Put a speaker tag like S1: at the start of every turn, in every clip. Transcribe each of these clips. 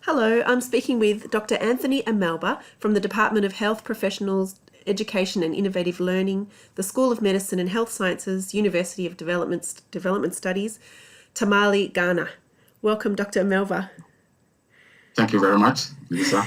S1: Hello, I'm speaking with Dr. Anthony Amalba from the Department of Health Professionals, Education and Innovative Learning, the School of Medicine and Health Sciences, University of Development Studies, Tamale, Ghana. Welcome, Dr. Amalba.
S2: Thank you very much, Lisa.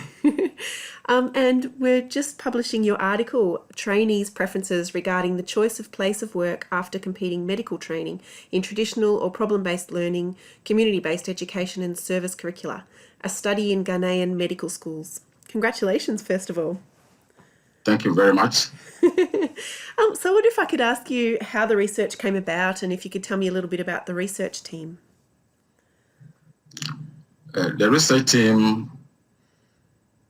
S1: And we're just publishing your article, Trainees' Preferences Regarding the Choice of Place of Work After Completing Medical Training in Traditional or Problem-Based Learning, Community-Based Education and Service Curricula, a study in Ghanaian medical schools. Congratulations, first of all.
S2: Thank you very much.
S1: So I wonder if I could ask you how the research came about and if you could tell me a little bit about the research team.
S2: The research team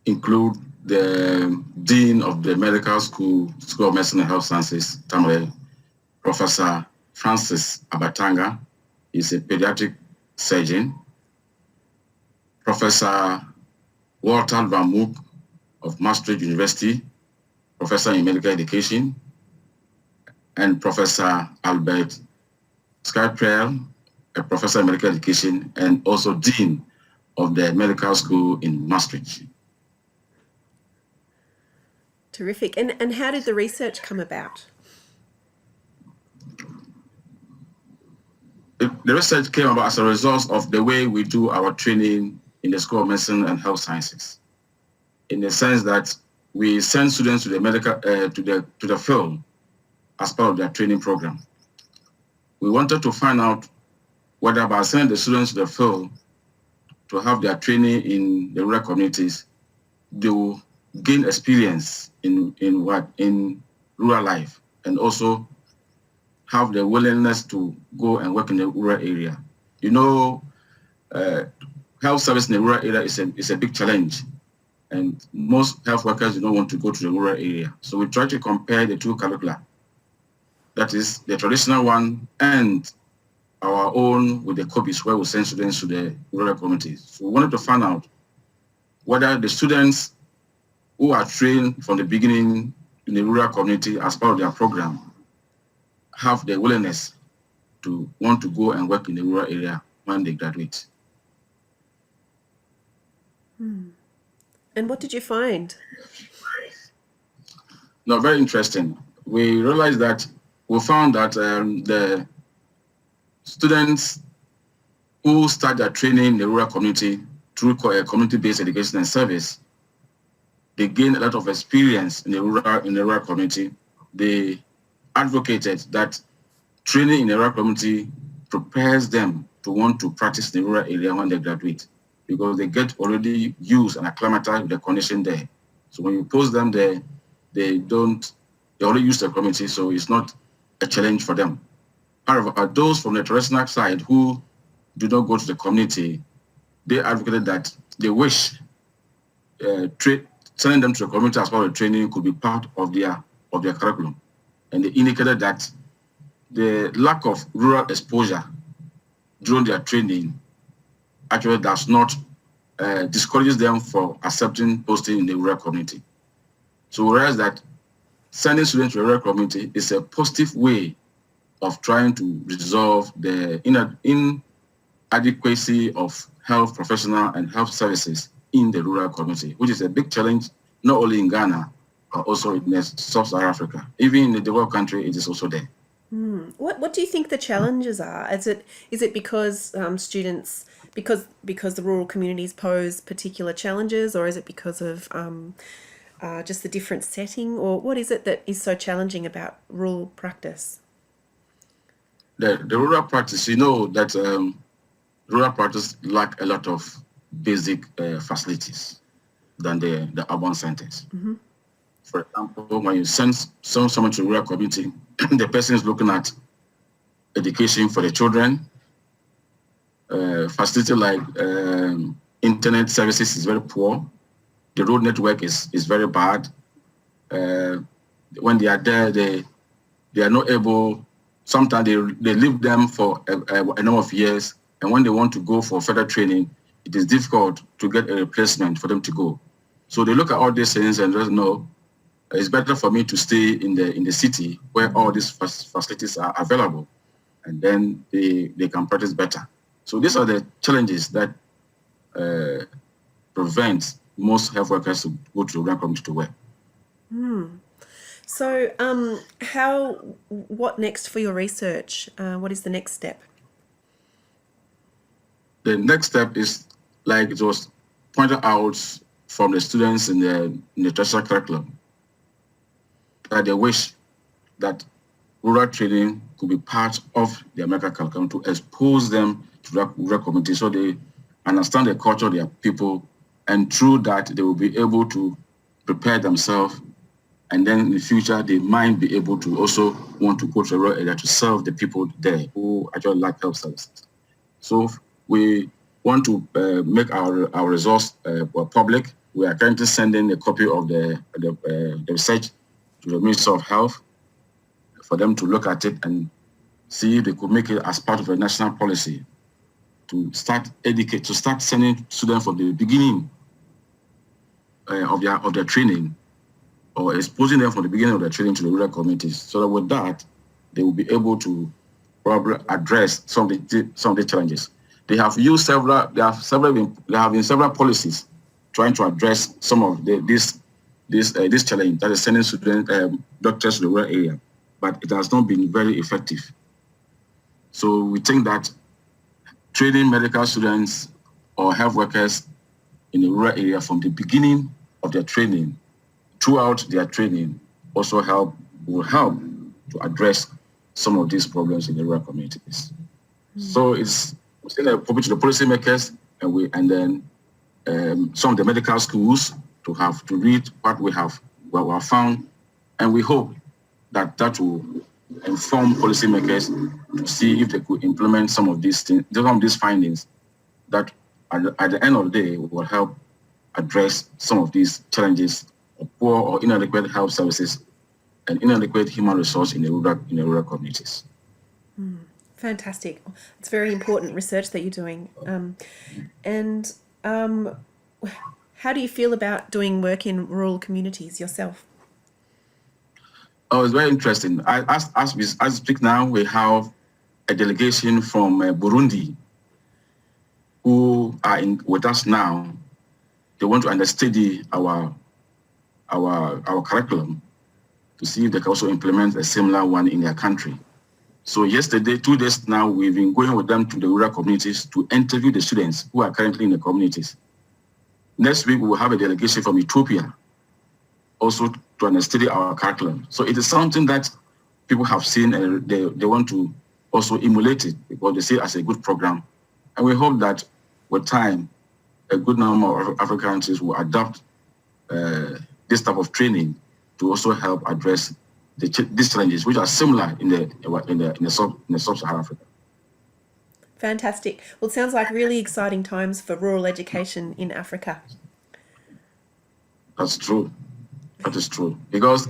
S2: include the Dean of the Medical School of Medicine and Health Sciences, Tamale, Professor Francis Abatanga. He's a pediatric surgeon. Professor Walter Van Mook of Maastricht University, Professor in Medical Education, and Professor Albert Skyprel, a Professor in Medical Education, and also Dean of the Medical School in Maastricht.
S1: Terrific. And how did the research come about?
S2: The research came about as a result of the way we do our training in the School of Medicine and Health Sciences, in the sense that we send students to the medical to the field as part of their training program. We wanted to find out whether by sending the students to the field to have their training in the rural communities, they will gain experience in rural life, and also have the willingness to go and work in the rural area. You know, health service in the rural area is a big challenge, and most health workers do not want to go to the rural area. So we try to compare the two curricula, that is the traditional one and our own with the copies where we send students to the rural communities. So we wanted to find out whether the students who are trained from the beginning in the rural community as part of their program have the willingness to want to go and work in the rural area when they graduate.
S1: And what did you find?
S2: No, very interesting. We realized that we found that the students who start their training in the rural community through community-based education and service, they gain a lot of experience in the rural community. They advocated that training in the rural community prepares them to want to practice in the rural area when they graduate, because they get already used and acclimatized with the condition there. So when you post them there, they already use the community, so it's not a challenge for them. However, those from the traditional side who do not go to the community, they advocated that they wish sending them to the community as part of the training could be part of their curriculum. And they indicated that the lack of rural exposure during their training actually does not discourages them for accepting posting in the rural community. So we realize that sending students to the rural community is a positive way of trying to resolve the inadequacy of health professional and health services in the rural community, which is a big challenge, not only in Ghana, but also in Sub-Saharan Africa. Even in the developed country, it is also there.
S1: What do you think the challenges are? Is it because students because the rural communities pose particular challenges, or is it because of just the different setting, or what is it that is so challenging about rural practice?
S2: The rural practice, you know that rural practice lack a lot of basic facilities than the urban centers.
S1: Mm-hmm.
S2: For example, when you send someone to a rural community, the person is looking at education for the children, facility like internet services is very poor, the road network is very bad. When they are there, they are not able, sometimes they leave them for a number of years, and when they want to go for further training, it is difficult to get a replacement for them to go. So they look at all these things and just know, it's better for me to stay in the city where all these facilities are available, and then they can practice better. So these are the challenges that prevent most health workers to go to the rural community to work.
S1: So, what next for your research? What is the next step?
S2: The next step is, like it was pointed out from the students in the tertiary curriculum, that they wish that rural training could be part of the American curriculum to expose them to the rural community so they understand the culture of their people, and through that they will be able to prepare themselves, and then in the future they might be able to also want to go to the rural area to serve the people there who actually lack health services. So we want to make our results public. We are currently sending a copy of the research to the Ministry of Health for them to look at it and see if they could make it as part of a national policy to start sending students from the beginning of their training, or exposing them from the beginning of their training to the rural communities, so that with that they will be able to probably address some of the challenges. They have been several policies trying to address some of this challenge, that is sending doctors to the rural area, but it has not been very effective. So we think that training medical students or health workers in the rural area from the beginning of their training, throughout their training, also will help to address some of these problems in the rural communities. So it's still a problem to the policymakers, and then some of the medical schools to have to read what we have found, and we hope that will inform policymakers to see if they could implement some of these things, some of these findings that at the end of the day will help address some of these challenges of poor or inadequate health services and inadequate human resource in the rural communities.
S1: Fantastic. It's very important research that you're doing. How do you feel about doing work in rural communities yourself?
S2: Oh, it's very interesting. As we speak now, we have a delegation from Burundi who are with us now. They want to understudy our curriculum to see if they can also implement a similar one in their country. So yesterday, 2 days now, we've been going with them to the rural communities to interview the students who are currently in the communities. Next week, we will have a delegation from Ethiopia also to understudy our curriculum. So it is something that people have seen, and they want to also emulate it because they see it as a good program. And we hope that with time, a good number of African countries will adopt this type of training to also help address these challenges, which are similar in sub-Saharan Africa.
S1: Fantastic. Well, it sounds like really exciting times for rural education in Africa.
S2: That's true. That is true. Because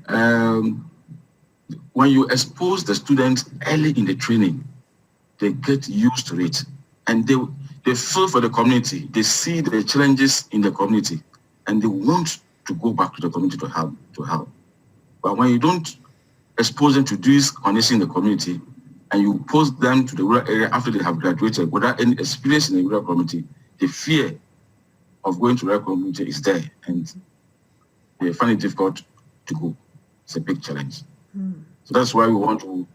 S2: when you expose the students early in the training, they get used to it, and they feel for the community. They see the challenges in the community, and they want to go back to the community to help. But when you don't expose them to these conditions in the community, and you post them to the rural area after they have graduated without any experience in the rural community, the fear of going to the rural community is there, and they find it difficult to go. It's a big challenge. So that's why we want to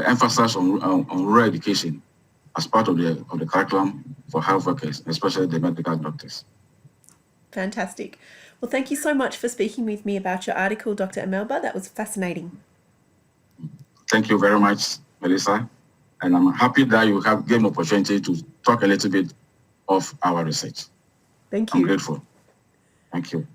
S2: emphasize on rural education as part of the curriculum for health workers, especially the medical doctors.
S1: Fantastic. Well, thank you so much for speaking with me about your article, Dr. Amalba. That was fascinating.
S2: Thank you very much, Melissa. And I'm happy that you have given me an opportunity to talk a little bit of our research.
S1: Thank you.
S2: I'm grateful. Thank you.